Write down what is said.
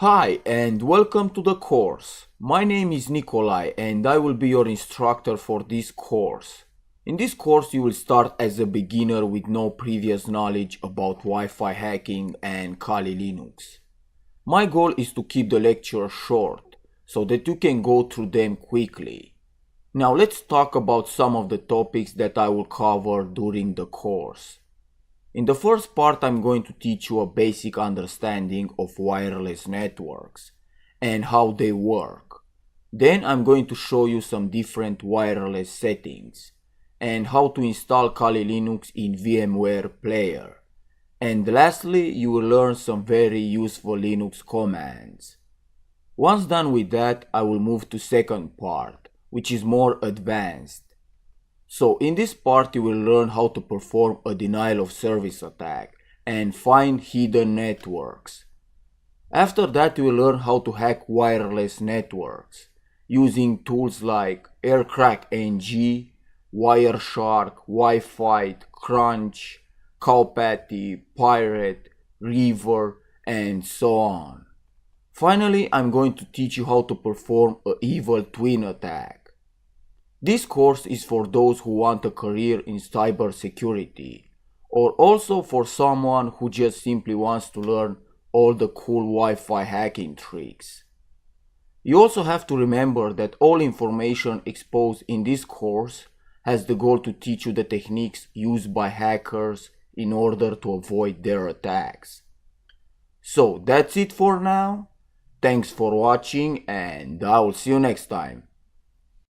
Hi and welcome to the course. My name is Nikolai and I will be your instructor for this course. In this course you will start as a beginner with no previous knowledge about Wi-Fi hacking and Kali Linux. My goal is to keep the lecture short so that you can go through them quickly. Now let's talk about some of the topics that I will cover during the course. In the first part, I'm going to teach you a basic understanding of wireless networks and how they work. Then I'm going to show you some different wireless settings and how to install Kali Linux in VMware Player. And lastly, you will learn some very useful Linux commands. Once done with that, I will move to second part, which is more advanced. So in this part you will learn how to perform a denial of service attack and find hidden networks. After that you will learn how to hack wireless networks using tools like AirCrackNG, Wireshark, Wi-Fi, Crunch, Cowpatty, Pirate, Reaver, and so on. Finally, I'm going to teach you how to perform an evil twin attack. This course is for those who want a career in cybersecurity, or also for someone who just simply wants to learn all the cool Wi-Fi hacking tricks. You also have to remember that all information exposed in this course has the goal to teach you the techniques used by hackers in order to avoid their attacks. So that's it for now. Thanks for watching and I will see you next time.